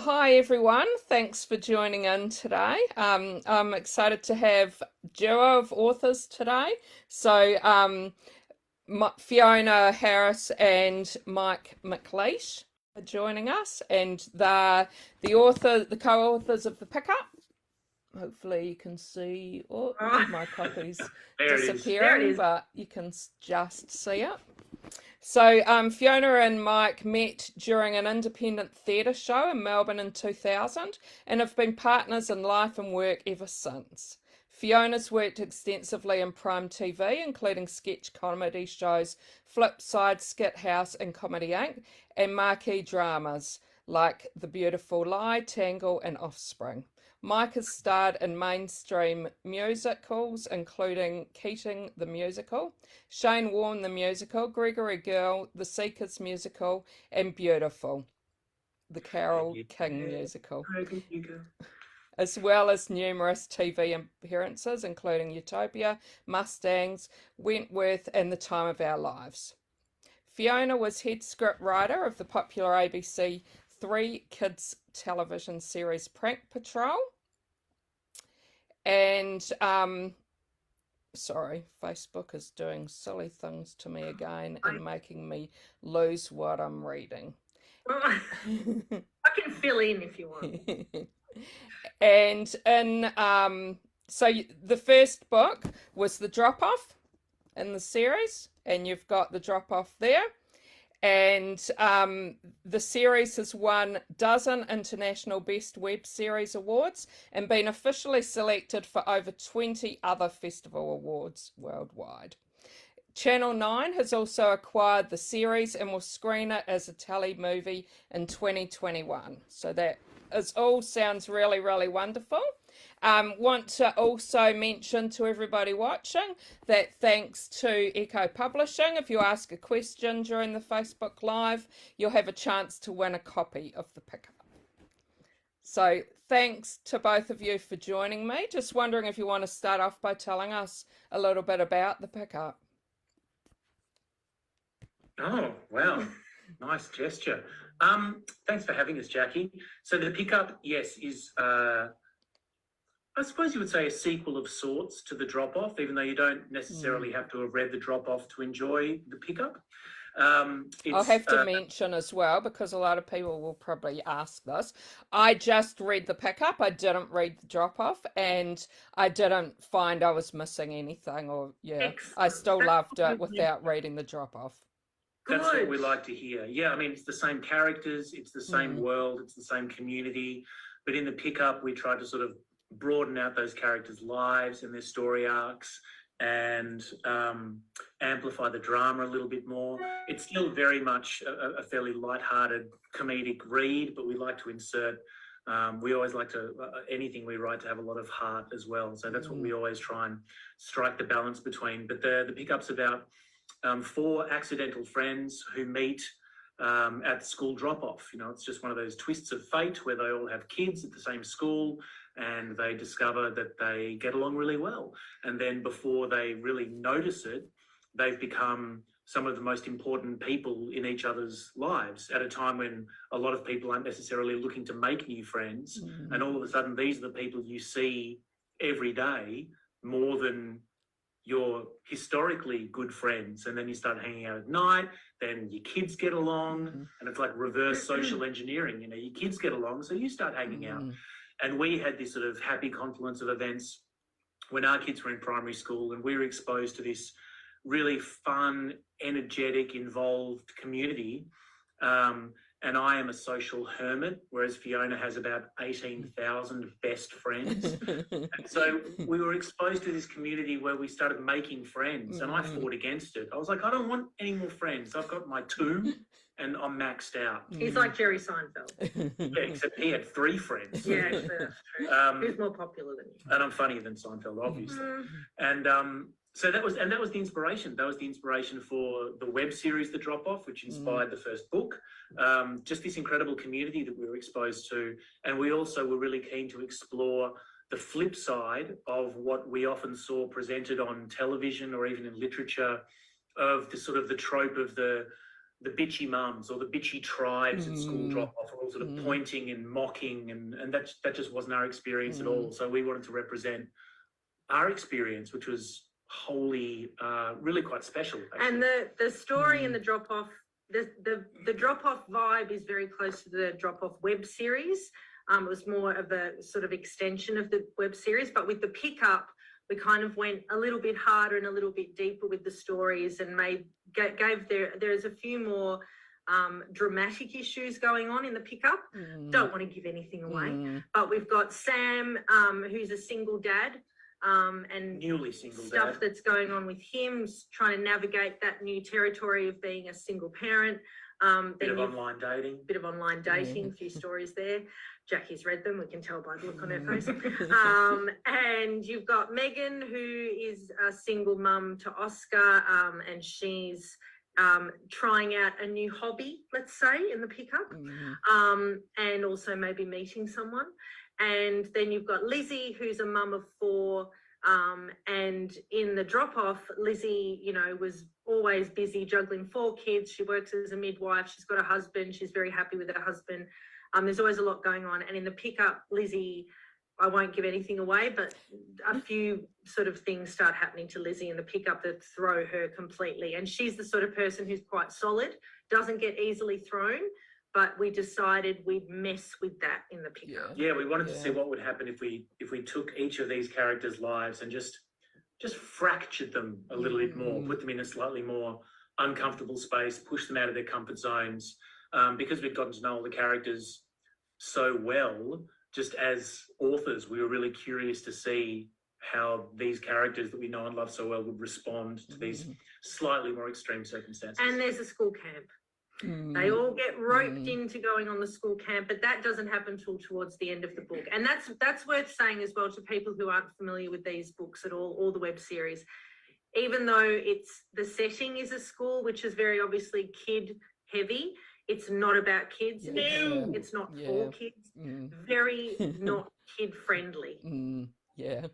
Hi everyone, thanks for joining in today. I'm excited to have duo of authors today. Fiona Harris and Mike McLeish are joining us, and they're the co-authors of the pickup. Hopefully you can see. Oh, my copy's There it is. disappearing, but you can just see it. So Fiona and Mike met during an independent theatre show in Melbourne in 2000 and have been partners in life and work ever since. Fiona's worked extensively in prime TV, including sketch comedy shows Flipside, Skit House and Comedy Inc., and marquee dramas like The Beautiful Lie, Tangle and Offspring. Mike has starred in mainstream musicals, including Keating the Musical, Shane Warne the Musical, Gregory Girl, The Seekers Musical, and Beautiful, the Carole King Musical, as well as numerous TV appearances, including Utopia, Mustangs, Wentworth, and The Time of Our Lives. Fiona was head script writer of the popular ABC 3 kids television series Prank Patrol. And sorry, Facebook is doing silly things to me again and making me lose what I'm reading. I can fill in if you want. And so the first book was The Drop Off in the series, and you've got The Drop Off there. And the series has won 12 International Best Web Series awards and been officially selected for over 20 other festival awards worldwide. Channel 9 has also acquired the series and will screen it as a telly movie in 2021. So that all sounds really, really wonderful. Want to also mention to everybody watching that thanks to Echo Publishing, if you ask a question during the Facebook Live, you'll have a chance to win a copy of the pickup. So thanks to both of you for joining me. Just wondering if you want to start off by telling us a little bit about the pickup. Oh, wow. Nice gesture. Thanks for having us, Jackie. So the pickup, yes, is I suppose you would say a sequel of sorts to The Drop-Off, even though you don't necessarily have to have read The Drop-Off to enjoy the pickup. I'll have to mention as well, because a lot of people will probably ask this. I just read the pickup. I didn't read The Drop-Off, and I didn't find I was missing anything. I still loved it without reading The Drop-Off. That's what we like to hear. Yeah, I mean, it's the same characters, it's the same world, it's the same community. But in the pickup, we try to sort of broaden out those characters' lives and their story arcs and amplify the drama a little bit more. It's still very much a fairly lighthearted comedic read, but we like to insert, we always like to, anything we write to have a lot of heart as well. So that's what we always try and strike the balance between. But the pickup's about 4 accidental friends who meet at the school drop-off. You know, it's just one of those twists of fate where they all have kids at the same school and they discover that they get along really well. And then before they really notice it, they've become some of the most important people in each other's lives at a time when a lot of people aren't necessarily looking to make new friends. And all of a sudden, these are the people you see every day more than your historically good friends. And then you start hanging out at night, then your kids get along, and it's like reverse social engineering. You know, your kids get along, so you start hanging out. And we had this sort of happy confluence of events when our kids were in primary school, and we were exposed to this really fun, energetic, involved community. And I am a social hermit, whereas Fiona has about 18,000 best friends. And so we were exposed to this community where we started making friends, and I fought against it. I was like, I don't want any more friends. I've got my 2 and I'm maxed out. He's like Jerry Seinfeld. Yeah, except he had 3 friends. Yeah, that's true. Who's more popular than you? And I'm funnier than Seinfeld, obviously. And so that was the inspiration. That was the inspiration for the web series, The Drop-Off, which inspired the first book. Just this incredible community that we were exposed to. And we also were really keen to explore the flip side of what we often saw presented on television or even in literature, of the sort of the trope of the the bitchy mums or the bitchy tribes at school drop off are all sort of pointing and mocking, and that just wasn't our experience at all. So we wanted to represent our experience, which was wholly really quite special, actually. And the story in the drop off, the drop off vibe is very close to the drop off web series. It was more of a sort of extension of the web series, but with the pickup, we kind of went a little bit harder and a little bit deeper with the stories, and there's a few more dramatic issues going on in the pickup. Don't want to give anything away, but we've got Sam, who's a single dad, and newly single stuff dad. That's going on with him, trying to navigate that new territory of being a single parent. Bit of online dating. A few stories there. Jackie's read them, we can tell by the look on her face. And you've got Megan, who is a single mum to Oscar, and she's trying out a new hobby, let's say, in the pickup, and also maybe meeting someone. And then you've got Lizzie, who's a mum of 4, and in the drop-off, Lizzie, was always busy juggling 4 kids. She works as a midwife. She's got a husband. She's very happy with her husband. There's always a lot going on. And in the pickup, Lizzie, I won't give anything away, but a few sort of things start happening to Lizzie in the pickup that throw her completely. And she's the sort of person who's quite solid, doesn't get easily thrown, but we decided we'd mess with that in the pickup. Yeah, we wanted to see what would happen if we took each of these characters' lives and just fractured them a little bit more, put them in a slightly more uncomfortable space, push them out of their comfort zones, because we'd gotten to know all the characters so well. Just as authors, we were really curious to see how these characters that we know and love so well would respond to these slightly more extreme circumstances. And there's a school camp. They all get roped into going on the school camp, but that doesn't happen till towards the end of the book. And that's worth saying as well to people who aren't familiar with these books at all the web series. Even though the setting is a school, which is very obviously kid heavy, it's not about kids. It's not for kids. Very not kid friendly. Yeah.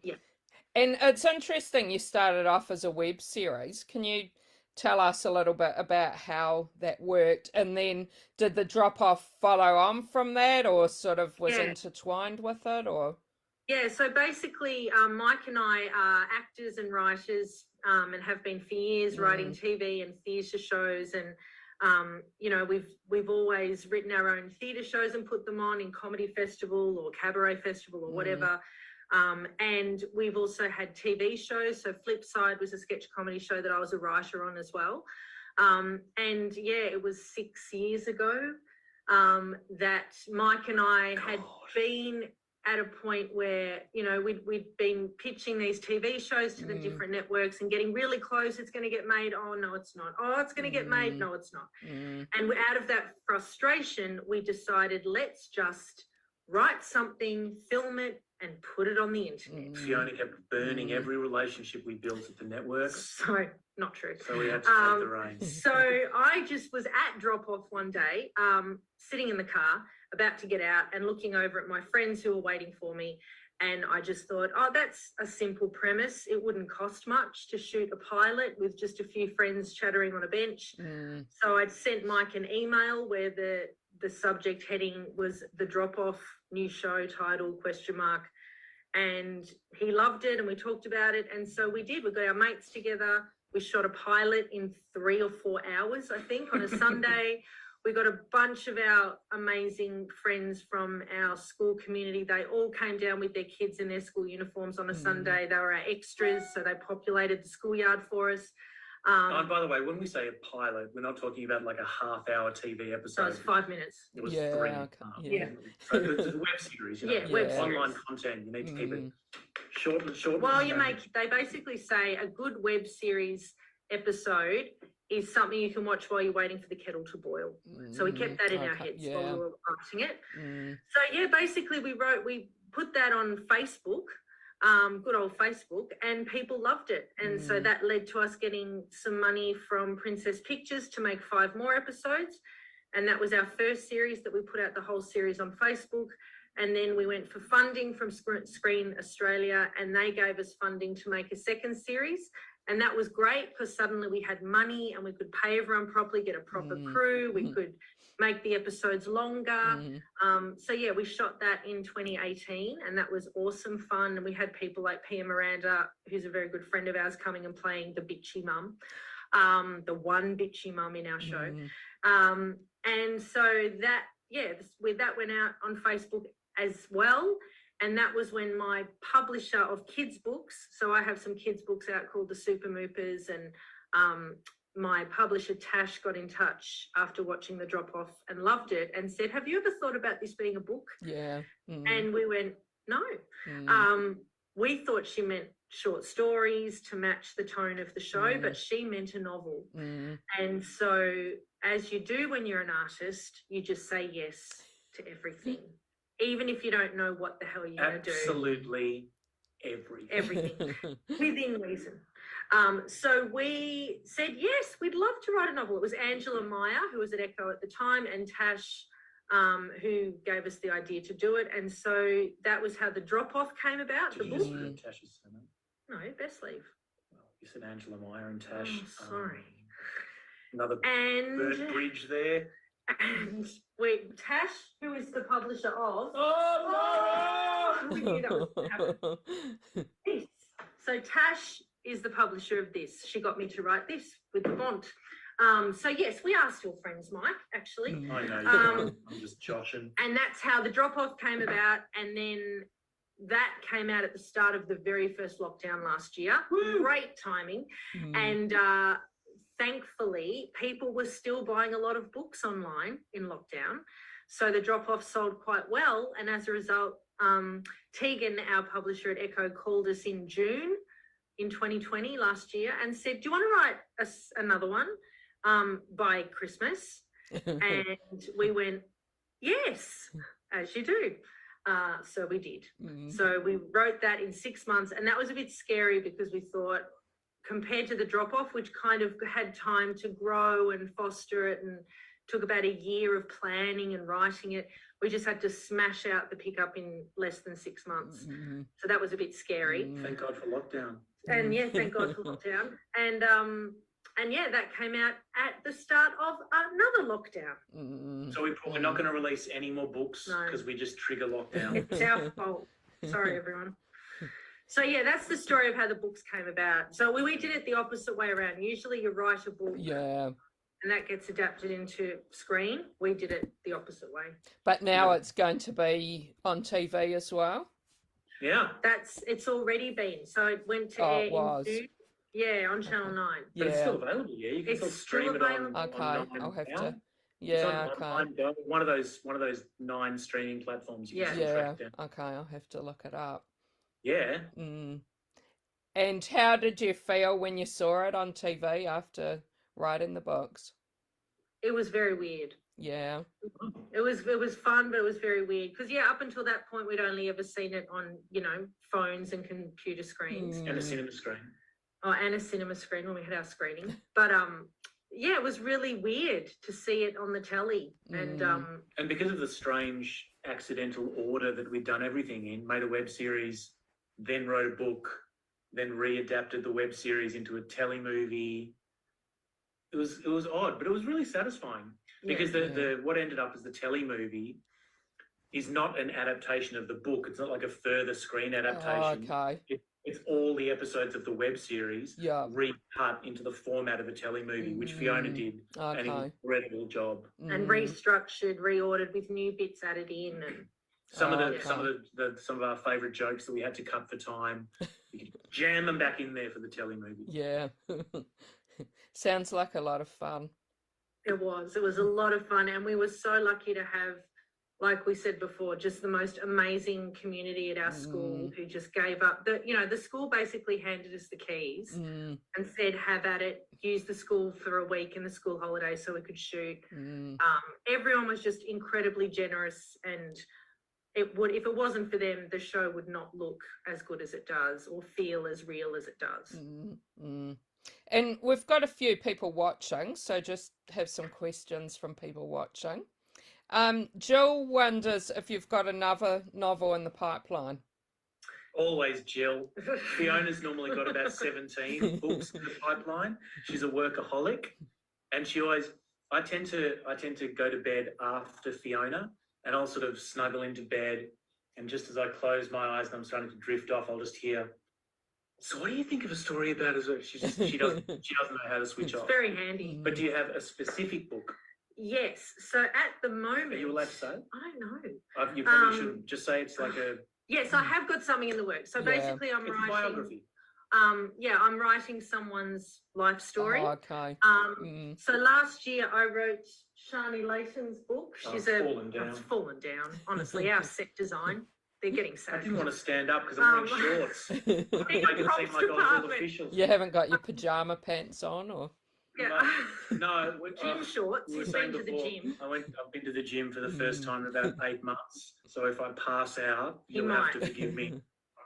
And it's interesting you started off as a web series. Can you tell us a little bit about how that worked, and then did the drop off follow on from that, or sort of was intertwined with it, or? Yeah, so basically Mike and I are actors and writers, and have been for years writing TV and theatre shows, and we've always written our own theatre shows and put them on in comedy festival or cabaret festival or whatever. And we've also had TV shows. So Flipside was a sketch comedy show that I was a writer on as well. And it was 6 years ago that Mike and I had been at a point where, we'd been pitching these TV shows to the different networks and getting really close. It's going to get made. Oh, no, it's not. Oh, it's going to get made. No, it's not. And out of that frustration, we decided, let's just write something, film it, and put it on the internet. Fiona kept burning every relationship we built at the network. So, not true. So we had to take the reins. So I just was at drop-off one day, sitting in the car, about to get out and looking over at my friends who were waiting for me. And I just thought, that's a simple premise. It wouldn't cost much to shoot a pilot with just a few friends chattering on a bench. So I'd sent Mike an email where the subject heading was the drop-off new show title ? And he loved it, and we talked about it. And so we did. We got our mates together. We shot a pilot in 3 or 4 hours, I think, on a Sunday. We got a bunch of our amazing friends from our school community. They all came down with their kids in their school uniforms on a Sunday. They were our extras, so they populated the schoolyard for us. And by the way, when we say a pilot, we're not talking about like a half-hour TV episode. So it's 5 minutes. It was 3. So it's a web series, web online series. content. You need to keep it short and short. Well, they basically say a good web series episode is something you can watch while you're waiting for the kettle to boil. So we kept that in our heads while we were writing it. So basically we put that on Facebook. Good old Facebook, and people loved it. And so that led to us getting some money from Princess Pictures to make 5 more episodes. And that was our first series that we put out the whole series on Facebook. And then we went for funding from Screen Australia, and they gave us funding to make a second series. And that was great because suddenly we had money and we could pay everyone properly, get a proper crew. We could make the episodes longer. So yeah, we shot that in 2018 and that was awesome fun. And we had people like Pia Miranda, who's a very good friend of ours, coming and playing the bitchy mum, the one bitchy mum in our show. And so that, that went out on Facebook as well. And that was when my publisher of kids' books, so I have some kids' books out called The Super Moopers, and my publisher Tash got in touch after watching The Drop Off and loved it and said, have you ever thought about this being a book? Yeah. And we went, no. We thought she meant short stories to match the tone of the show, but she meant a novel. And so as you do when you're an artist, you just say yes to everything. Even if you don't know what the hell you're going to do. Absolutely everything. Within reason. So we said, yes, we'd love to write a novel. It was Angela Meyer, who was at Echo at the time, and Tash, who gave us the idea to do it. And so that was how The Drop Off came about, the book. Tash's surname? No, best leave. Well, you said Angela Meyer and Tash. Oh, sorry. Another bird bridge there. And Tash, who is the publisher of... we knew that was going to happen. This. So Tash is the publisher of this. She got me to write this with the font. So yes, we are still friends, Mike, actually. I know, I'm just joshing. And that's how The Drop Off came about. And then that came out at the start of the very first lockdown last year. Great timing. And thankfully, people were still buying a lot of books online in lockdown. So The Drop Off sold quite well. And as a result, Tegan, our publisher at Echo, called us in June in 2020 last year and said, do you want to write another one by Christmas? And we went, yes, as you do. So we did. So we wrote that in 6 months. And that was a bit scary because we thought, compared to The Drop Off, which kind of had time to grow and foster it and took about a year of planning and writing it, we just had to smash out the pickup in less than 6 months. So that was a bit scary. Thank God for lockdown. And yeah, thank God for lockdown. And yeah, that came out at the start of another lockdown. So we're not going to release any more books because we just trigger lockdown. It's our fault. Sorry, everyone. So yeah, that's the story of how the books came about. So we did it the opposite way around. Usually you write a book and that gets adapted into screen. We did it the opposite way. But now it's going to be on TV as well? Yeah. It's already been. So it went to air in June. Yeah, on Channel 9. But it's still available, yeah. You can still stream it on. Okay, I'll have to. Yeah, okay. One of those 9 streaming platforms. You can track down. Okay, I'll have to look it up. Yeah. And how did you feel when you saw it on TV after writing the books? It was very weird. Yeah. It was fun, but it was very weird because up until that point we'd only ever seen it on phones and computer screens and a cinema screen. Oh, and a cinema screen when we had our screening. But it was really weird to see it on the telly, and because of the strange accidental order that we'd done everything in, made a web series, then wrote a book, then readapted the web series into a telly movie. It was odd, but it was really satisfying because the what ended up as the telly movie is not an adaptation of the book. It's not like a further screen adaptation. Oh, okay. It's all the episodes of the web series recut into the format of a telly movie, which Fiona did an incredible job. And restructured, reordered with new bits added in, and some of our favourite jokes that we had to cut for time, we could jam them back in there for the telly movie. Yeah. Sounds like a lot of fun. It was a lot of fun, and we were so lucky to have, like we said before, just the most amazing community at our school who just gave up. The school basically handed us the keys and said, have at it, use the school for a week in the school holidays so we could shoot. Everyone was just incredibly generous, and if it wasn't for them, the show would not look as good as it does or feel as real as it does. And we've got a few people watching, so just have some questions from people watching. Jill wonders if you've got another novel in the pipeline. Always Jill. Fiona's normally got about 17 books in the pipeline. She's a workaholic, and she always. I tend to go to bed after Fiona, and I'll sort of snuggle into bed, and just as I close my eyes and I'm starting to drift off, I'll just hear. So, what do you think of a story about as well? She doesn't know how to switch It's off. very handy. But do you have a specific book? Yes. So at the moment, Are you allowed to say? I don't know. You probably shouldn't just say it's like a. Yes, I have got something in the works. So Yeah. basically, I'm It's a writing. biography. I'm writing someone's life story. Oh, okay. So last year I wrote Shani Layton's book. She's fallen down. It's fallen down. Honestly, our set design, they're getting I sad. didn't want to stand up because I'm wearing shorts. I make it props seem like I was all department. official. You haven't got your pajama pants on, or? Yeah. No, Gym shorts. we were You've saying been to the before, gym. I've been to the gym for the first time in about 8 months. So if I pass out, you'll have to forgive me.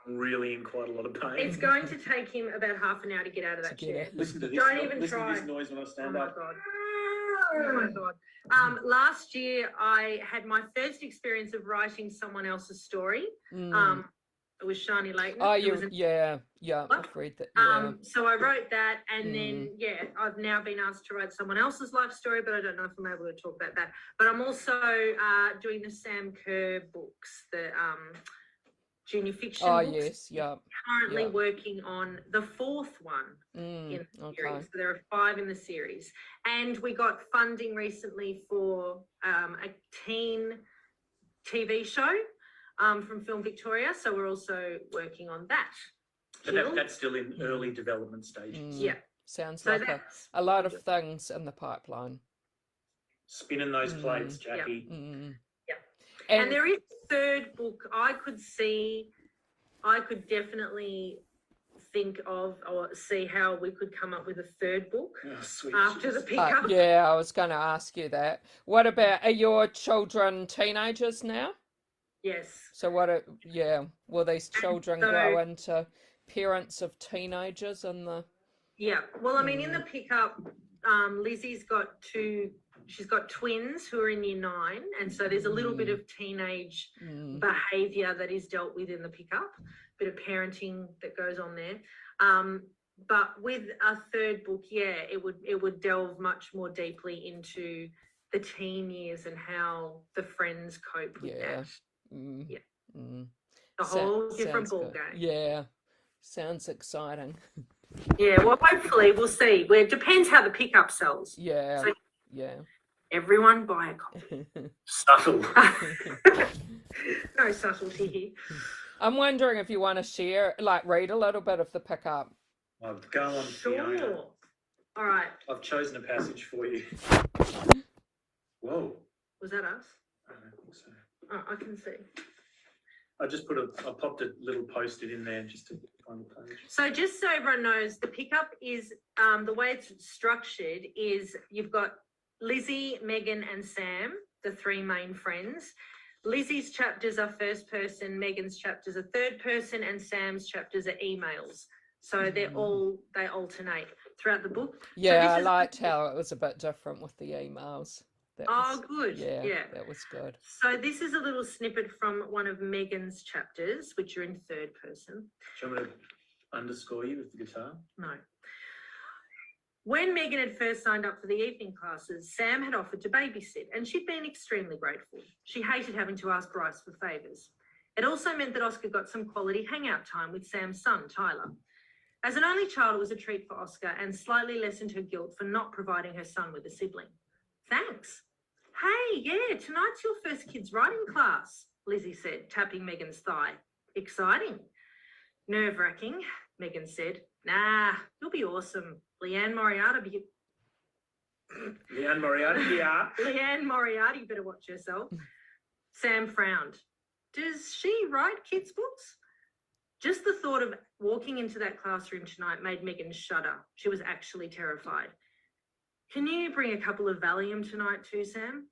I'm really in quite a lot of pain. It's going to take him about half an hour to get out of that chair. Listen to this. Don't even listen try. to this noise when I Oh stand my up. god. Oh my god. Last year I had my first experience of writing someone else's story. It was Shani Layton. Oh, It was I've read that. Yeah. So I wrote that, and then I've now been asked to write someone else's life story, but I don't know if I'm able to talk about that. But I'm also doing the Sam Kerr books, the junior fiction books. Yes, yeah. Currently working on the fourth one in the series. So there are 5 in the series, and we got funding recently for a teen TV show from Film Victoria. So we're also working on that. But that's still in early development stages. Yeah. Sounds So like a lot of things in the pipeline. Spinning those plates, Jackie. And there is a third book I could definitely think of or see how we could come up with a third book after the pickup. Yeah, I was going to ask you that. What about, are your children teenagers now? Yes. So will these children grow into parents of teenagers in the... Yeah, well, I mean, in the pickup, Lizzie's got she's got twins who are in year 9, and so there's a little bit of teenage behaviour that is dealt with in the pickup, bit of parenting that goes on there. But with a third book, it would delve much more deeply into the teen years and how the friends cope with that. The whole different ball game. Yeah, sounds exciting. Yeah, well, hopefully we'll see. It depends how the pickup sells. Yeah, so yeah. Everyone buy a copy. Subtle. No subtlety here. I'm wondering if you want to share, read a little bit of the pickup. Oh, go on, Fiona. Sure. All right. I've chosen a passage for you. Whoa. Was that us? I don't think so. Oh, I can see. I popped a little post-it in there just to find the page. So just so everyone knows, the pickup is, the way it's structured is you've got Lizzie, Megan and Sam, the 3 main friends. Lizzie's chapters are first person, Megan's chapters are third person, and Sam's chapters are emails. So they alternate throughout the book. Yeah, I liked how it was a bit different with the emails. Good. Yeah, that was good. So this is a little snippet from one of Megan's chapters, which are in third person. Do you want me to underscore you with the guitar? No. When Megan had first signed up for the evening classes, Sam had offered to babysit, and she'd been extremely grateful. She hated having to ask Bryce for favours. It also meant that Oscar got some quality hangout time with Sam's son, Tyler. As an only child, it was a treat for Oscar and slightly lessened her guilt for not providing her son with a sibling. Thanks. Hey, yeah, tonight's your first kids' writing class, Lizzie said, tapping Megan's thigh. Exciting. Nerve-wracking, Megan said. Nah, you'll be awesome. Leanne Moriarty, yeah. Leanne Moriarty better watch herself. Sam frowned. Does she write kids' books? Just the thought of walking into that classroom tonight made Megan shudder. She was actually terrified. Can you bring a couple of Valium tonight too, Sam?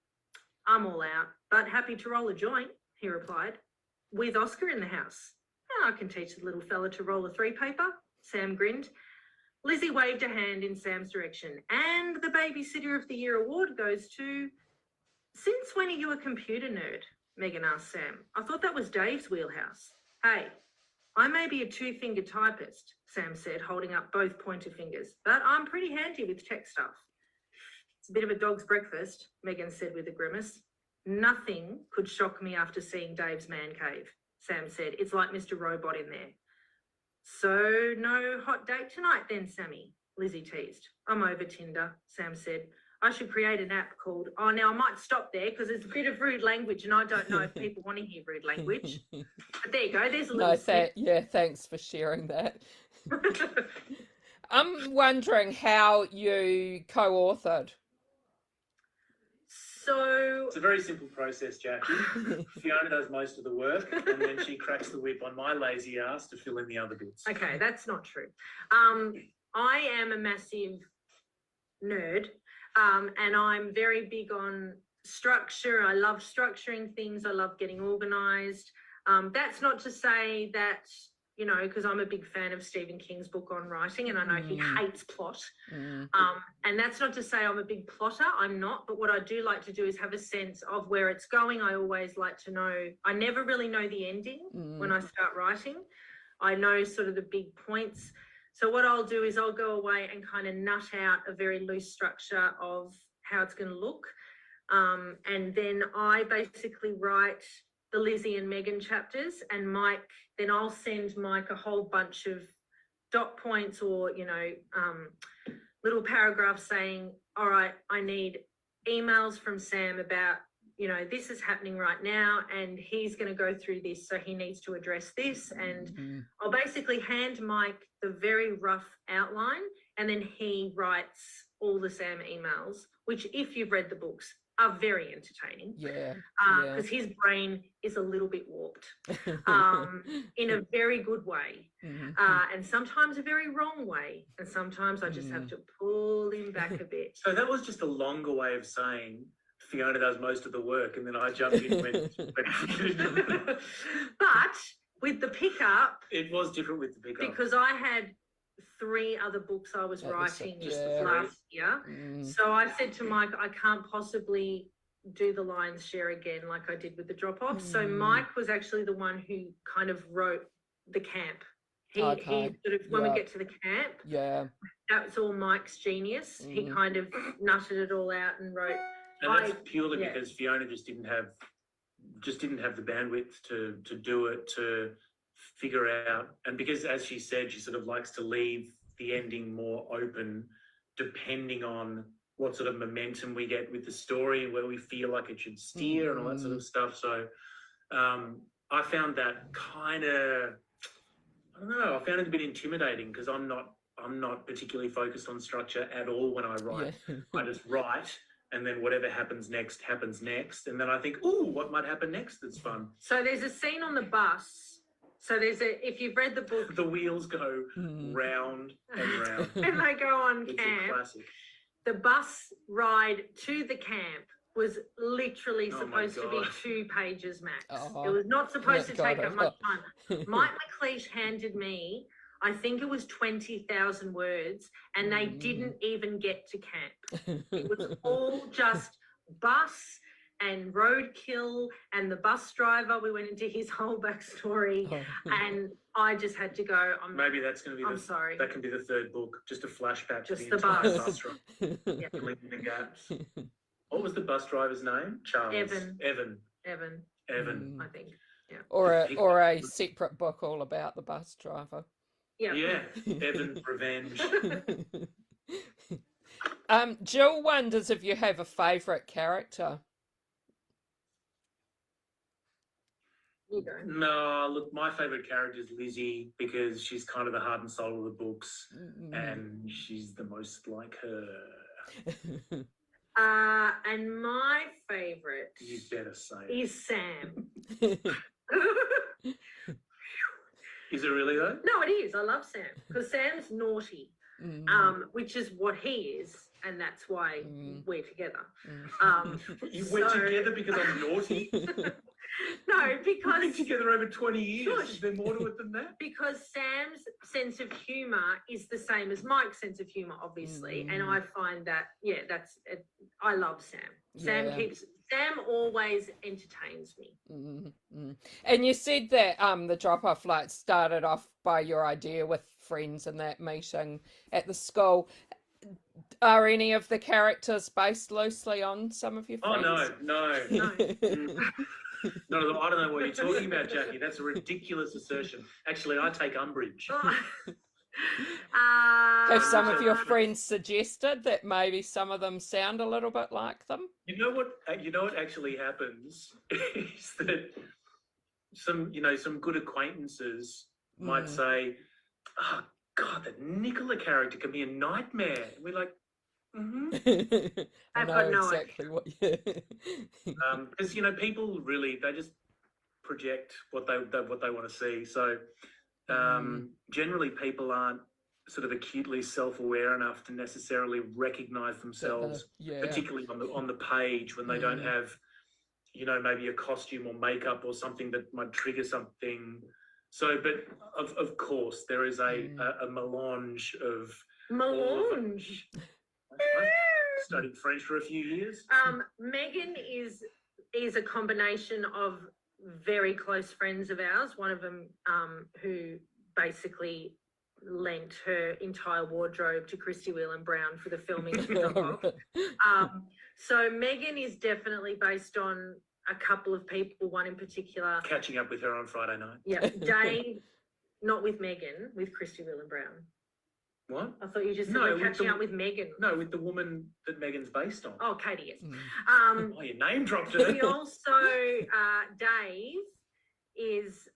I'm all out, but happy to roll a joint, he replied. With Oscar in the house. I can teach the little fella to roll a 3-paper, Sam grinned. Lizzie waved a hand in Sam's direction. And the Babysitter of the Year award goes to... Since when are you a computer nerd? Megan asked Sam. I thought that was Dave's wheelhouse. Hey, I may be a two-finger typist, Sam said, holding up both pointer fingers, but I'm pretty handy with tech stuff. It's a bit of a dog's breakfast, Megan said with a grimace. Nothing could shock me after seeing Dave's man cave, Sam said. It's like Mr. Robot in there. So no hot date tonight then, Sammy, Lizzie teased. I'm over Tinder, Sam said. I should create an app called, oh, now I might stop there because it's a bit of rude language and I don't know if people want to hear rude language. But there you go, there's a little thanks for sharing that. I'm wondering how you co-authored. So it's a very simple process, Jackie. Fiona does most of the work and then she cracks the whip on my lazy ass to fill in the other bits. Okay, that's not true. I am a massive nerd. And I'm very big on structure. I love structuring things. I love getting organised. That's not to say that, you know, because I'm a big fan of Stephen King's book on writing and I know he hates plot. And that's not to say I'm a big plotter. I'm not. But what I do like to do is have a sense of where it's going. I always like to know. I never really know the ending when I start writing. I know sort of the big points. So what I'll do is I'll go away and kind of nut out a very loose structure of how it's going to look. And then I basically write the Lizzie and Megan chapters and Mike, then I'll send Mike a whole bunch of dot points or, you know, little paragraphs saying, all right, I need emails from Sam about, you know, this is happening right now and he's going to go through this, so he needs to address this. And I'll basically hand Mike the very rough outline and then he writes all the Sam emails, which if you've read the books are very entertaining. Because his brain is a little bit warped in a very good way and sometimes a very wrong way. And sometimes I just have to pull him back a bit. So that was just a longer way of saying Fiona does most of the work and then I jump in when But with the pickup, it was different with the pickup because I had 3 other books I was writing last year. So I said to Mike, I can't possibly do the lion's share again like I did with the drop-off. So Mike was actually the one who kind of wrote the camp. He sort of, when we get to the camp, that's all Mike's genius. He kind of nutted it all out and wrote. And that's purely because Fiona just didn't have the bandwidth to do it, to figure out, and because, as she said, she sort of likes to leave the ending more open depending on what sort of momentum we get with the story and where we feel like it should steer and all that sort of stuff. So I found that kind of, I don't know, I found it a bit intimidating because I'm not particularly focused on structure at all when I write. I just write. And then whatever happens next. And then I think, ooh, what might happen next that's fun? So there's a scene on the bus. So if you've read the book. The wheels go round and round. And they go on it's camp. A classic. The bus ride to the camp was literally supposed to be 2 pages max. It was not supposed to take up much time. Mike McLeish handed me, I think it was 20,000 words, and they didn't even get to camp. It was all just bus and roadkill and the bus driver. We went into his whole backstory and I just had to go. Maybe that's going to be sorry. That can be the 3rd book, just a flashback just to the entire bus ride. Filling in the gaps. What was the bus driver's name? Charles. Evan, I think. Yeah. Or a separate book all about the bus driver. Yeah. Evan Revenge. Jill wonders if you have a favourite character. You go. No, look, my favourite character is Lizzie because she's kind of the heart and soul of the books and she's the most like her. And my favourite You better say it. is Sam. Is it really though? No, it is. I love Sam because Sam's naughty, which is what he is, and that's why we're together. We're together because I'm naughty? No, because we've been together over 20 years. Shush. Is there more to it than that? Because Sam's sense of humour is the same as Mike's sense of humour, obviously, and I find that that's it. I love Sam. Sam always entertains me. And you said that the drop-off flight started off by your idea with friends in that meeting at the school. Are any of the characters based loosely on some of your friends? Oh, no. No. Not at all. I don't know what you're talking about, Jackie. That's a ridiculous assertion. Actually, I take umbrage. Have some of your friends suggested that maybe some of them sound a little bit like them? You know what actually happens is that some good acquaintances might say, "Oh God, that Nicola character can be a nightmare." And we're like, I've got no exactly what you. because people really, they just project what they want to see. So generally, people aren't sort of acutely self-aware enough to necessarily recognise themselves, particularly on the page when they don't have, maybe a costume or makeup or something that might trigger something. So, but of course, there is a melange of. Melange. I studied French for a few years. Megan is a combination of very close friends of ours. One of them who basically lent her entire wardrobe to Christy Whelan Brown for the filming of Drop Off. So Megan is definitely based on a couple of people, one in particular. Catching up with her on Friday night. Yeah, Dave, not with Megan, with Christy Whelan Brown. What? I thought you just said we're catching up with Megan. No, with the woman that Megan's based on. Oh, Katie, yes. Oh, your name dropped it. We also, Dave is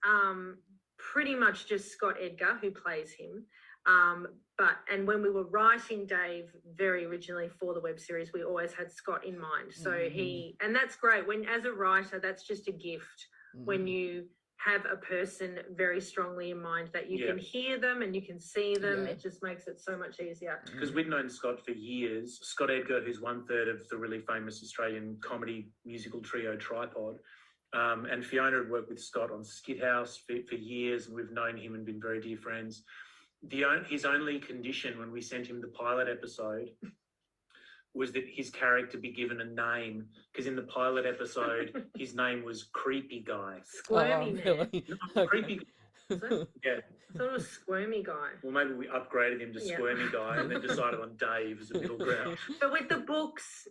pretty much just Scott Edgar, who plays him. And when we were writing Dave very originally for the web series, we always had Scott in mind. So and that's great. When, as a writer, that's just a gift when you have a person very strongly in mind that you can hear them and you can see them. It just makes it so much easier. Because we'd known Scott for years. Scott Edgar, who's 1/3 of the really famous Australian comedy musical trio Tripod. And Fiona had worked with Scott on Skid House for years, and we've known him and been very dear friends. His only condition when we sent him the pilot episode was that his character be given a name, because in the pilot episode his name was Creepy Guy. Squirmy man. Really? No, Creepy. Yeah. Sort of Squirmy Guy. Well, maybe we upgraded him to Squirmy Guy and then decided on Dave as a middle ground. But with the books,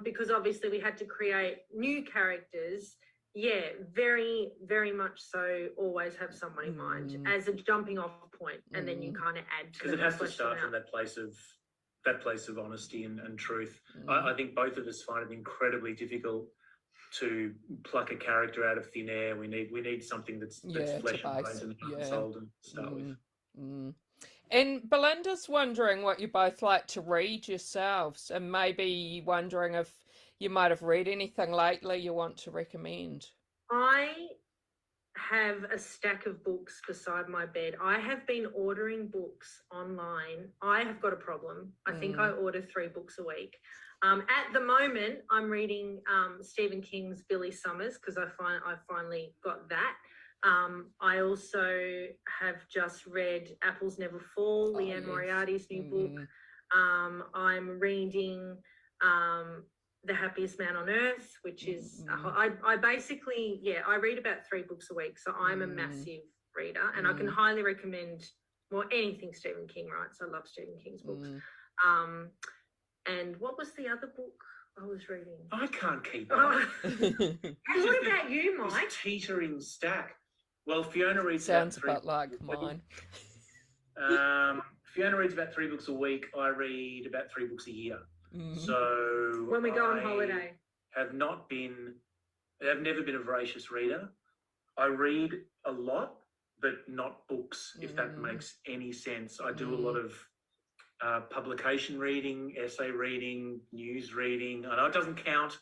because obviously we had to create new characters. Yeah, very, very much so. Always have someone in mind as a jumping off point, and then you kind of add to. Because it has to start from that place of honesty and truth. I think both of us find it incredibly difficult to pluck a character out of thin air. We need something that's flesh and bones and heart and soul to start with. And Belinda's wondering what you both like to read yourselves, and maybe wondering if you might have read anything lately you want to recommend. I have a stack of books beside my bed. I have been ordering books online. I have got a problem. I think I order 3 books a week. At the moment, I'm reading Stephen King's Billy Summers, because I finally got that. I also have just read Apples Never Fall, Leanne Moriarty's new book. I'm reading The Happiest Man on Earth, which is, I basically, I read about 3 books a week. So I'm a massive reader, and I can highly recommend, anything Stephen King writes. I love Stephen King's books. And what was the other book I was reading? I can't keep up. What about you, Mike? Teetering stack. Well, Fiona reads Sounds about like mine. Fiona reads about 3 books a week. I read about 3 books a year. So when we go on holiday, I've never been a voracious reader. I read a lot, but not books, if that makes any sense. I do a lot of publication reading, essay reading, news reading. I know it doesn't count.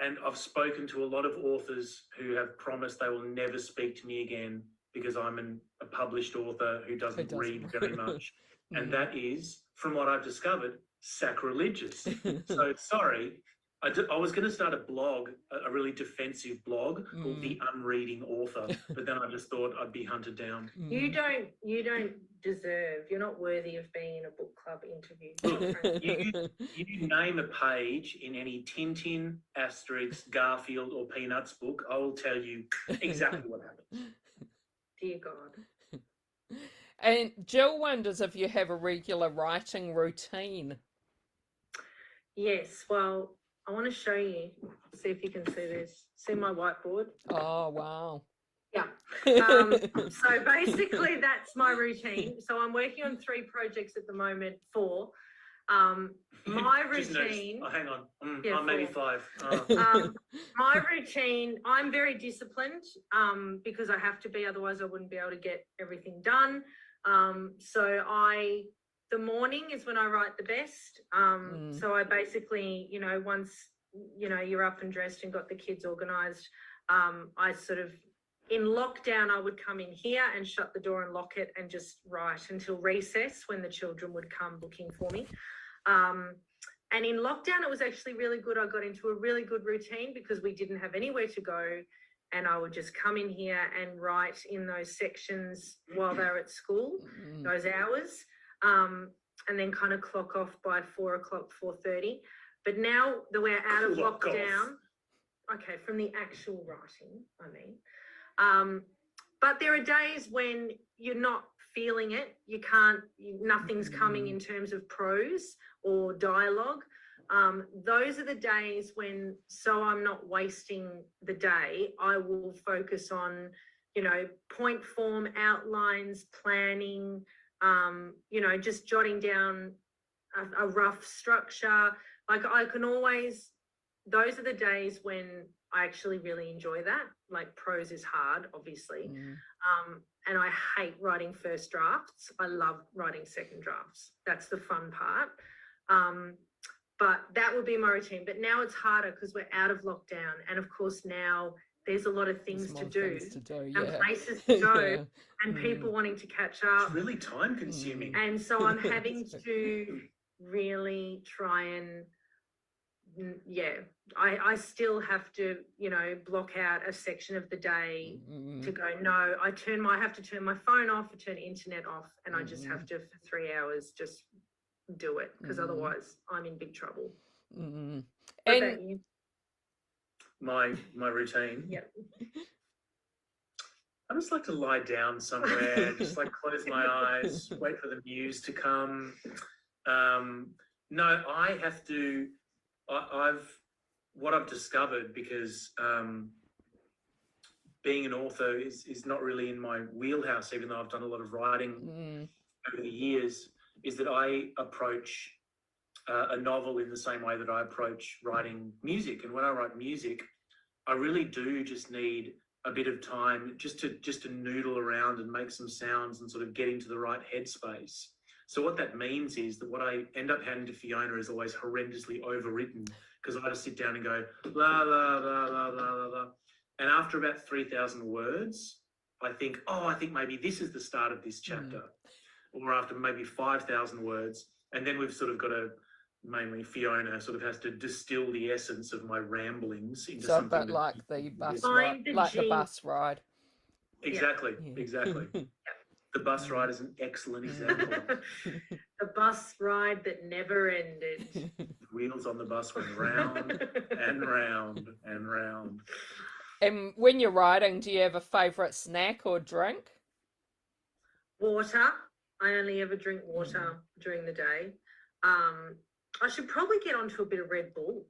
And I've spoken to a lot of authors who have promised they will never speak to me again because I'm a published author who doesn't read very much. And that is, from what I've discovered, sacrilegious. So sorry, I was going to start a blog, a really defensive blog called The Unreading Author, but then I just thought I'd be hunted down. You don't deserve, you're not worthy of being in a book club interview. You name a page in any Tintin, Asterix, Garfield or Peanuts book, I will tell you exactly what happens. Dear God. And Jill wonders if you have a regular writing routine. Yes, well, I want to show you, see if you can see this. See my whiteboard? Oh, wow. Yeah. So basically that's my routine. So I'm working on 3 projects at the moment, 4. My routine... Oh, hang on. Yeah, maybe 4. 5. My routine, I'm very disciplined because I have to be, otherwise I wouldn't be able to get everything done. The morning is when I write the best. So I basically, once, you're up and dressed and got the kids organised, I sort of, in lockdown, I would come in here and shut the door and lock it and just write until recess when the children would come looking for me. And in lockdown, it was actually really good. I got into a really good routine because we didn't have anywhere to go. And I would just come in here and write in those sections while they were at school, those hours. And then kind of clock off by 4 o'clock, 4:30. But now that we're out of lockdown, okay, from the actual writing, I mean. But there are days when you're not feeling it. Nothing's coming in terms of prose or dialogue. Those are the days when, so I'm not wasting the day, I will focus on, point form, outlines, planning, just jotting down a rough structure. Like those are the days when I actually really enjoy that. Like prose is hard, obviously. And I hate writing first drafts. I love writing second drafts. That's the fun part. But that would be my routine. But now it's harder because we're out of lockdown. And of course now there's a lot of things to do and places to go and people wanting to catch up. It's really time consuming. And so I'm having to really try and, I still have to, block out a section of the day to go, no, I have to turn my phone off, I turn the internet off, and I just have to, for 3 hours, just do it, because otherwise I'm in big trouble. What about you? My routine. Yep. I just like to lie down somewhere, just like close my eyes, wait for the muse to come. No, I have to. What I've discovered, because being an author is not really in my wheelhouse, even though I've done a lot of writing over the years, is that I approach a novel in the same way that I approach writing music. And when I write music, I really do just need a bit of time just to noodle around and make some sounds and sort of get into the right headspace. So what that means is that what I end up handing to Fiona is always horrendously overwritten, because I just sit down and go, la, la, la, la, la, la, la. And after about 3,000 words, I think maybe this is the start of this chapter. Or after maybe 5,000 words, and then we've sort of got to, mainly Fiona sort of has to distill the essence of my ramblings into something. So a bit like the bus ride, the bus ride. Exactly, exactly. The bus ride is an excellent example. The bus ride that never ended. Wheels on the bus went round and round and round. And when you're riding, do you have a favourite snack or drink? Water. I only ever drink water during the day. I should probably get onto a bit of Red Bull.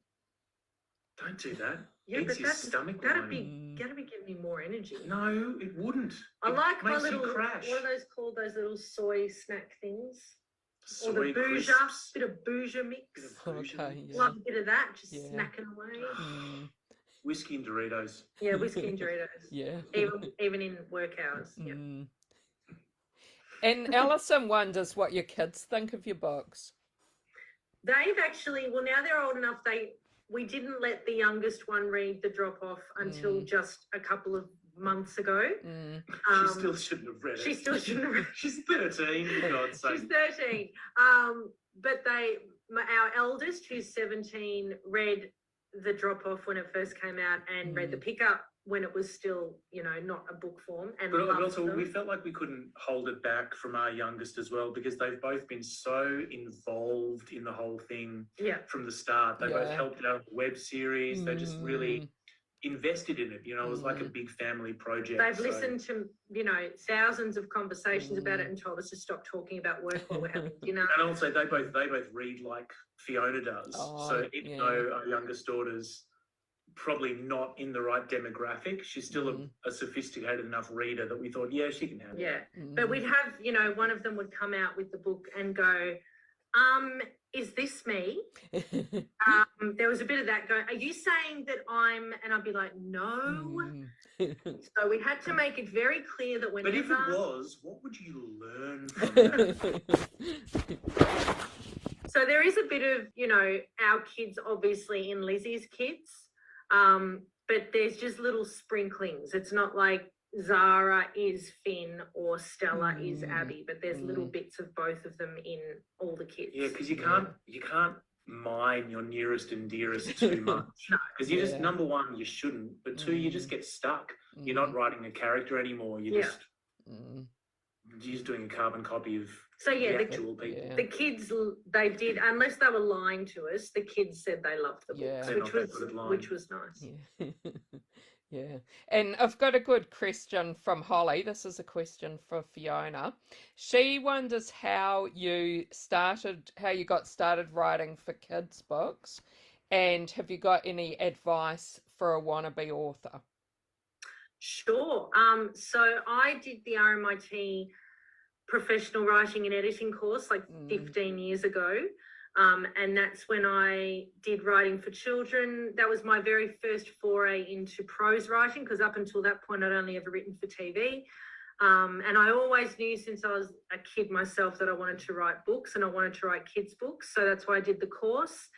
Don't do that. Yeah, Eats but your stomach that'd be giving me more energy. No, it wouldn't. I like my makes little, you crash. what are those called? Those little soy snack things. Soy or the boozer, crisps. bit of boozer mix. Okay, yeah. Love a bit of that, just snacking away. Whiskey and Doritos. Yeah, whiskey and Doritos. Yeah. Even in work hours. Yeah. And Alison wonders what your kids think of your books. They've actually, well, now they're old enough, we didn't let the youngest one read The Drop-Off until just a couple of months ago. She still shouldn't have read it. She still shouldn't have read it. She's 13, for God's sake. She's 13. But our eldest, who's 17, read the drop off when it first came out and read the pickup when it was still, you know, not a book form. And But loved also, them. we felt like we couldn't hold it back from our youngest as well, because they've both been so involved in the whole thing from the start. They both helped out with the web series. They just really invested in it. You know, it was like a big family project. They've listened to, you know, thousands of conversations about it and told us to stop talking about work while we're having dinner. And also, they both read like Fiona does. So even though our youngest daughter's probably not in the right demographic, she's still a sophisticated enough reader that we thought, yeah, she can handle it. But we'd have, you know, one of them would come out with the book and go, is this me? There was a bit of that going, are you saying that I'm, and I'd be like, no. So we had to make it very clear that whenever... But if it was, what would you learn from that? So there is a bit of, you know, our kids obviously in Lizzie's kids, but there's just little sprinklings. It's not like Zara is Finn or Stella is Abby, but there's little bits of both of them in all the kids. Yeah, because you can't mine your nearest and dearest too much. Because you just, number one, you shouldn't, but two, you just get stuck. You're not writing a character anymore. You're just doing a carbon copy of the actual people. The kids, they did, unless they were lying to us, the kids said they loved the books, which was nice. Yeah, and I've got a good question from Holly. This is a question for Fiona. She wonders how you got started writing for kids' books, and have you got any advice for a wannabe author? Sure. So I did the RMIT professional writing and editing course like 15 years ago. And that's when I did writing for children. That was my very first foray into prose writing, because up until that point, I'd only ever written for TV. And I always knew since I was a kid myself that I wanted to write books, and I wanted to write kids' books. So that's why I did the course.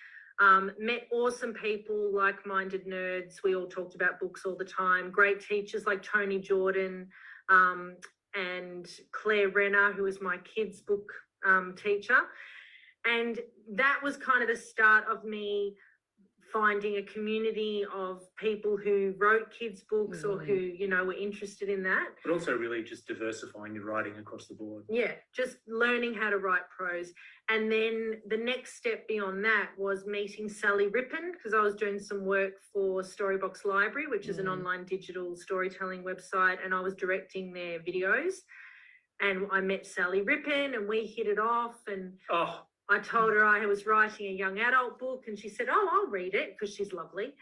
Met awesome people, like-minded nerds. We all talked about books all the time. Great teachers like Tony Jordan and Claire Renner, who was my kids' book teacher. And that was kind of the start of me finding a community of people who wrote kids' books or who, you know, were interested in that. But also really just diversifying your writing across the board. Yeah, just learning how to write prose. And then the next step beyond that was meeting Sally Rippon, because I was doing some work for Storybox Library, which is an online digital storytelling website, and I was directing their videos. And I met Sally Rippon and we hit it off, and I told her I was writing a young adult book, and she said, oh, I'll read it, because she's lovely.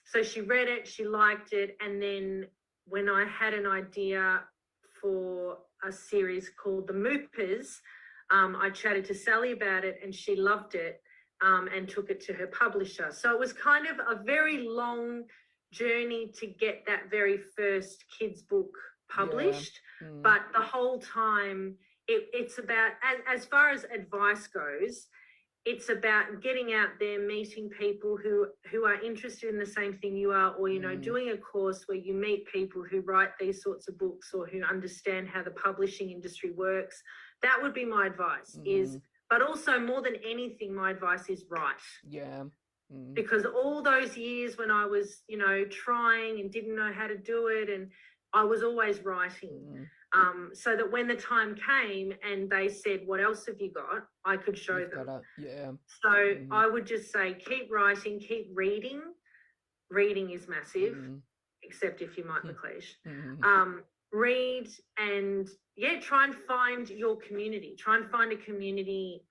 So she read it, she liked it. And then when I had an idea for a series called The Moopers, I chatted to Sally about it, and she loved it and took it to her publisher. So it was kind of a very long journey to get that very first kids' book published. But the whole time, it's about, as far as advice goes, it's about getting out there, meeting people who are interested in the same thing you are, or, you know, doing a course where you meet people who write these sorts of books or who understand how the publishing industry works. That would be my advice, but also more than anything, my advice is write. Yeah. Because all those years when I was, you know, trying and didn't know how to do it, and I was always writing. So that when the time came and they said, what else have you got? I could show them. So I would just say, keep writing, keep reading. Reading is massive, except if you might McLeish. Read and, try and find your community. Try and find a community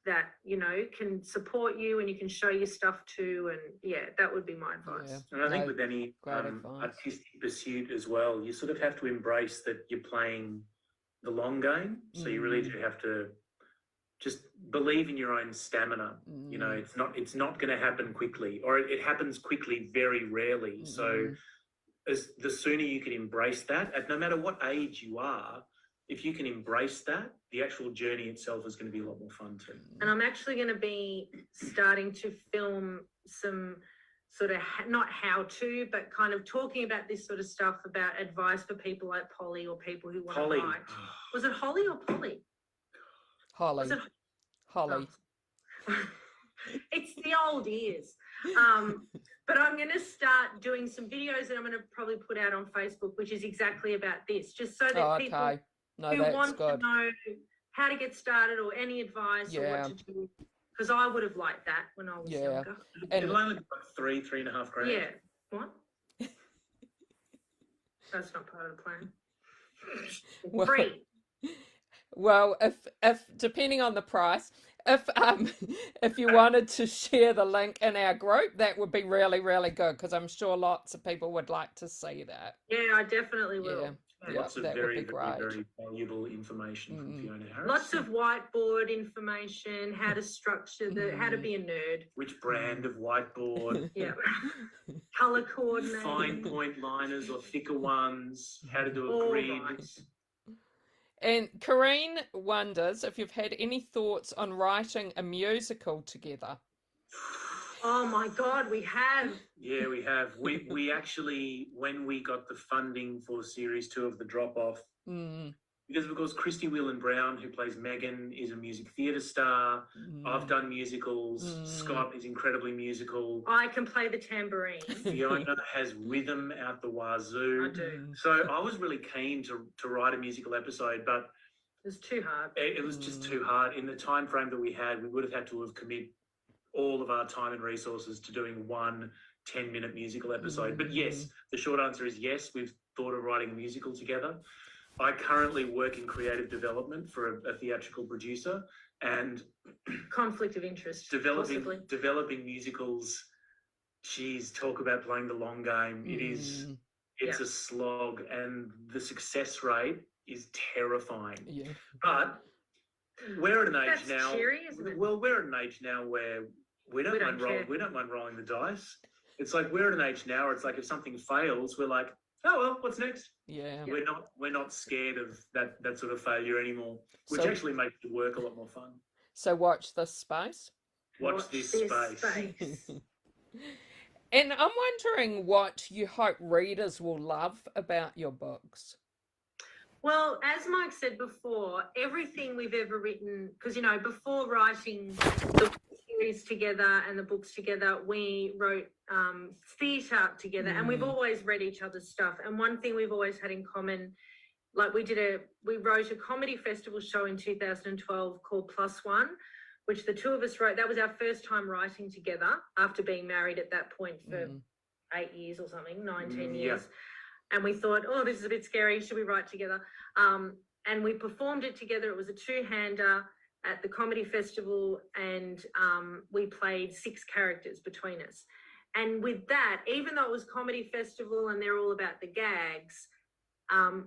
that, you know, can support you and you can show your stuff to. And that would be my advice. And I think with any artistic pursuit as well, you sort of have to embrace that you're playing the long game. So you really do have to just believe in your own stamina. You know, it's not going to happen quickly, or it happens quickly very rarely. So the sooner you can embrace that, at no matter what age you are, if you can embrace that, the actual journey itself is going to be a lot more fun too. And I'm actually going to be starting to film some sort of, not how to, but kind of talking about this sort of stuff, about advice for people like Polly or people who want to write. Was it Holly or Polly? Holly. Was it... Holly. It's the old ears. But I'm going to start doing some videos that I'm going to probably put out on Facebook, which is exactly about this, just so that people Okay. No, who that's want good. to know how to get started or any advice or Yeah. what to do, because I would have liked that when I was Yeah. younger. And It'll only be like 3.5 grand. Yeah. What? That's not part of the plan. Well, Free. well, if depending on the price, if you wanted to share the link in our group, that would be really, really good, because I'm sure lots of people would like to see that. Yeah, I definitely will. Yeah. Yeah. Lots of that would very, be very, great. very valuable information from Fiona Harris. Lots of whiteboard information, how to structure how to be a nerd. Which brand of whiteboard? Yeah. Color coordinating. Fine point liners or thicker ones? How to do a All grid? right. And Corrine wonders if you've had any thoughts on writing a musical together. Oh my God, we have. Yeah, we have. We actually, when we got the funding for series 2 of The Drop Off, because of course Christy Whelan Brown, who plays Megan, is a music theatre star. I've done musicals. Scott is incredibly musical. I can play the tambourine. Fiona has rhythm out the wazoo. I do. So I was really keen to write a musical episode, but It was too hard. it was just too hard. In the time frame that we had, we would have had to have committed all of our time and resources to doing one 10-minute musical episode. But yes, the short answer is yes, we've thought of writing a musical together. I currently work in creative development for a theatrical producer, and Conflict of interest. Possibly. developing musicals. Geez, talk about playing the long game. It's a slog, and the success rate is terrifying. Yeah. But we're at an age That's now. cheery, isn't it? Well, we're at an age now where we don't mind rolling the dice. It's like we're at an age now where it's like if something fails, we're like, oh well, what's next? Yeah. We're not scared of that sort of failure anymore, which So- actually makes the work a lot more fun. So watch this space. Watch this space. And I'm wondering what you hope readers will love about your books. Well, as Mike said before, everything we've ever written, because, before writing the series together and the books together, we wrote theatre together, and we've always read each other's stuff. And one thing we've always had in common, like we wrote a comedy festival show in 2012 called Plus One, which the two of us wrote. That was our first time writing together after being married at that point for 8 years or something, 10 years. And we thought, oh, this is a bit scary. Should we write together? And we performed it together. It was a two-hander at the comedy festival, and we played 6 characters between us. And with that, even though it was comedy festival and they're all about the gags,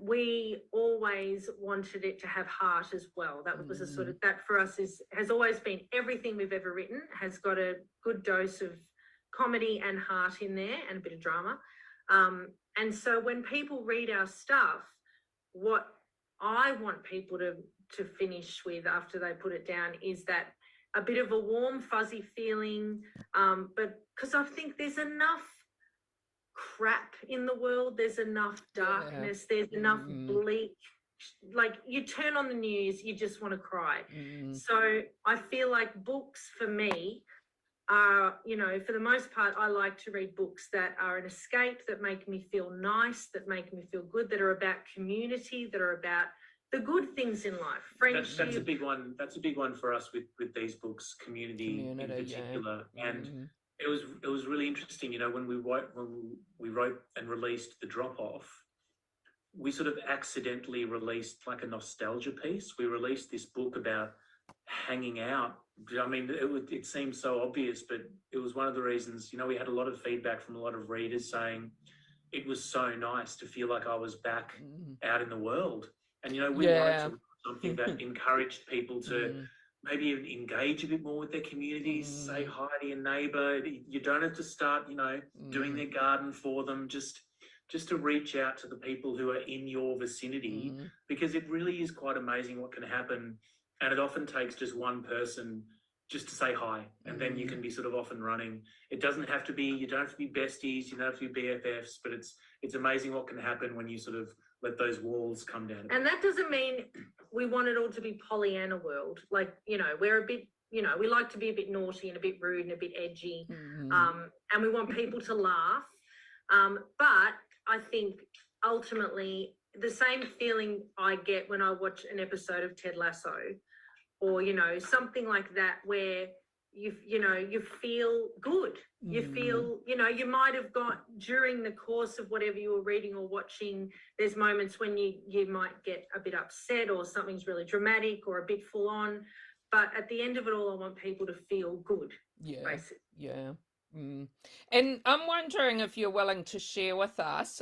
we always wanted it to have heart as well. That was a sort of, that for us has always been, everything we've ever written has got a good dose of comedy and heart in there, and a bit of drama. And so when people read our stuff, what I want people to finish with after they put it down is that a bit of a warm, fuzzy feeling, but because I think there's enough crap in the world, there's enough darkness, there's enough bleak, like you turn on the news, you just want to cry. So I feel like books for me are, for the most part, I like to read books that are an escape, that make me feel nice, that make me feel good, that are about community, that are about the good things in life. Friendship. That's a big one. That's a big one for us with these books, community in particular. Yeah. And it was really interesting, when we wrote and released The Drop Off, we sort of accidentally released like a nostalgia piece. We released this book about hanging out. I mean, it seems so obvious, but it was one of the reasons, we had a lot of feedback from a lot of readers saying it was so nice to feel like I was back out in the world. And, we wanted to write something that encouraged people to maybe even engage a bit more with their communities, say hi to your neighbour. You don't have to start, doing their garden for them, just to reach out to the people who are in your vicinity, because it really is quite amazing what can happen. And it often takes just one person just to say hi, and then you can be sort of off and running. You don't have to be besties, you don't have to be BFFs, but it's amazing what can happen when you sort of let those walls come down. And that doesn't mean we want it all to be Pollyanna world. Like, we're a bit we like to be a bit naughty and a bit rude and a bit edgy, Mm. and we want people to laugh. But I think ultimately the same feeling I get when I watch an episode of Ted Lasso, or something like that, where you feel good. You feel, you might have got during the course of whatever you were reading or watching, there's moments when you might get a bit upset or something's really dramatic or a bit full on. But at the end of it all, I want people to feel good. Yeah. Basically. Yeah. Mm. And I'm wondering if you're willing to share with us,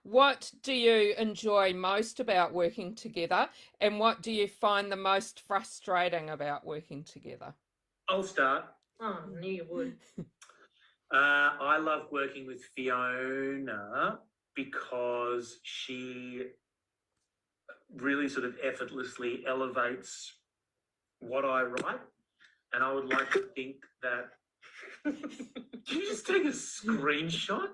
what do you enjoy most about working together, and what do you find the most frustrating about working together? I'll start. Oh, I knew you would. I love working with Fiona because she really sort of effortlessly elevates what I write. And I would like to think that. Did you just take a screenshot?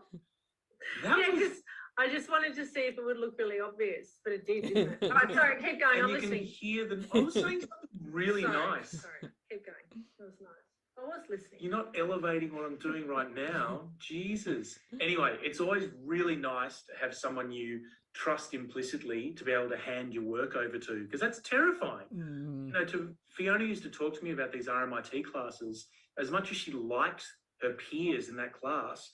Because I just wanted to see if it would look really obvious, but it did, didn't it? I'm sorry, keep going. And I'm you can listening. hear them. I was saying something really nice. Sorry, keep going. That was nice. I was listening. You're not elevating what I'm doing right now. Jesus. Anyway, it's always really nice to have someone you trust implicitly to be able to hand your work over to, because that's terrifying. Mm. Fiona used to talk to me about these RMIT classes. As much as she liked her peers in that class,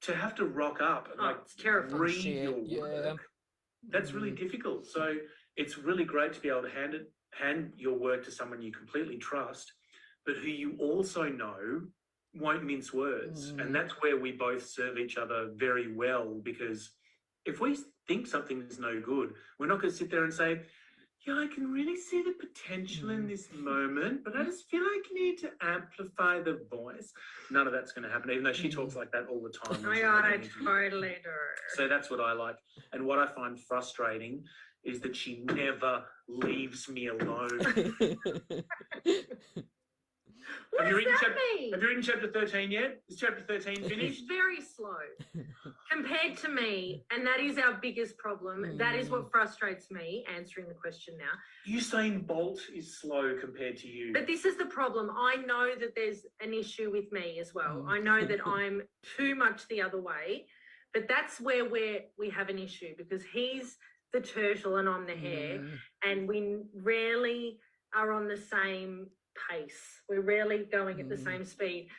to have to rock up and it's terrifying. read your work, that's really difficult. So it's really great to be able to hand your work to someone you completely trust, but who you also know won't mince words. And that's where we both serve each other very well, because if we think something is no good, we're not going to sit there and say, yeah, I can really see the potential in this moment, but I just feel like you need to amplify the voice. None of that's going to happen, even though she talks like that all the time. Oh my God, I totally do. So that's what I like. And what I find frustrating is that she never leaves me alone. Have you written chapter 13 yet? Is chapter 13 finished? It's very slow compared to me, and that is our biggest problem. That is what frustrates me, answering the question now. Usain Bolt is slow compared to you. But this is the problem. I know that there's an issue with me as well. I know that I'm too much the other way, but that's where we have an issue, because he's the turtle and I'm the hare, and we rarely are on the same pace. We're rarely going at the same speed.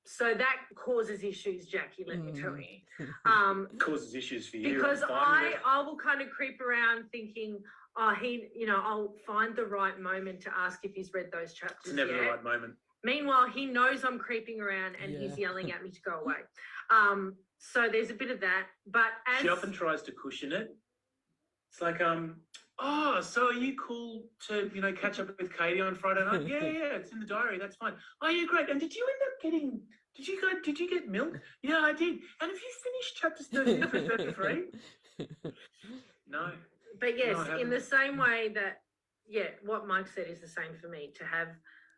So that causes issues, Jackie, let me tell you. Causes issues for you. Because I will kind of creep around thinking, I'll find the right moment to ask if he's read those chapters. It's never the right moment. Meanwhile, he knows I'm creeping around and he's yelling at me to go away. So there's a bit of that. But she often tries to cushion it. It's like, oh, so are you cool to, catch up with Katie on Friday night? Yeah, it's in the diary. That's fine. Oh, yeah, great. And did you get milk? Yeah, I did. And have you finished chapters 30 through 33? No. But yes, in the same way that, what Mike said is the same for me.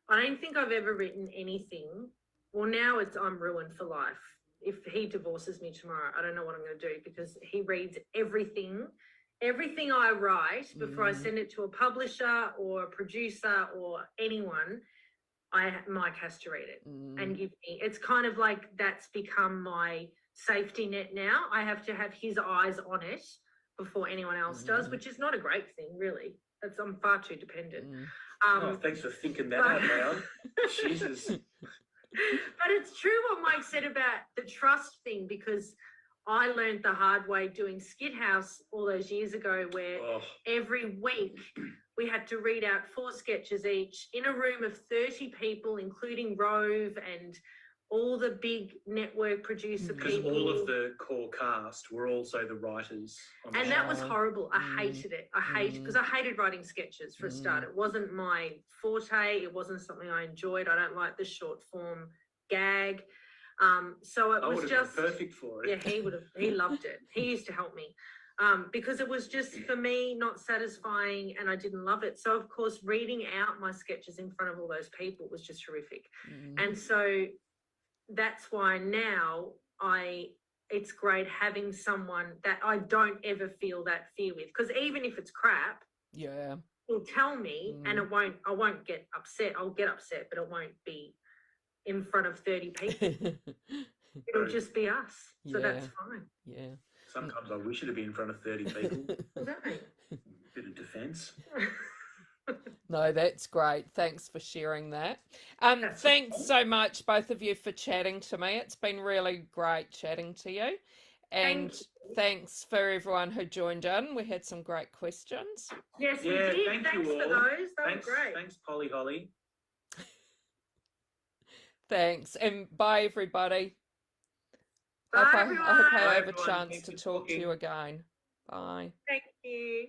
I don't think I've ever written anything. Well, now I'm ruined for life. If he divorces me tomorrow, I don't know what I'm going to do, because he reads everything I write before I send it to a publisher or a producer or anyone. Mike has to read it and give me. It's kind of like that's become my safety net now. I have to have his eyes on it before anyone else does, which is not a great thing, really. I'm far too dependent. Thanks for thinking that out loud. Jesus. But it's true what Mike said about the trust thing, because I learned the hard way doing Skid House all those years ago, where every week we had to read out 4 sketches each in a room of 30 people, including Rove and all the big network producer people. Because all of the core cast were also the writers. And that was horrible. I hated it. Because I hated writing sketches for a start. It wasn't my forte. It wasn't something I enjoyed. I don't like the short form gag. So it was just perfect for it. Yeah, he loved it. He used to help me. Because it was just, for me, not satisfying, and I didn't love it. So of course, reading out my sketches in front of all those people was just horrific. And so that's why now it's great having someone that I don't ever feel that fear with, because even if it's crap, will tell me, and I won't get upset. I'll get upset, but it won't be in front of 30 people. It'll just be us. So that's fine. Yeah. Sometimes I wish it'd be in front of 30 people. What's that mean? Bit of defence. No, that's great. Thanks for sharing that. Thanks so much, both of you, for chatting to me. It's been really great chatting to you. And thanks for everyone who joined in. We had some great questions. Yes, we did. Thanks you all. For those. That was great. Thanks, Polly Holly. Thanks. And bye, everybody. Bye, everyone. I hope I Bye, have a everyone. chance Thanks to for talk to talking. you again. Bye. Thank you.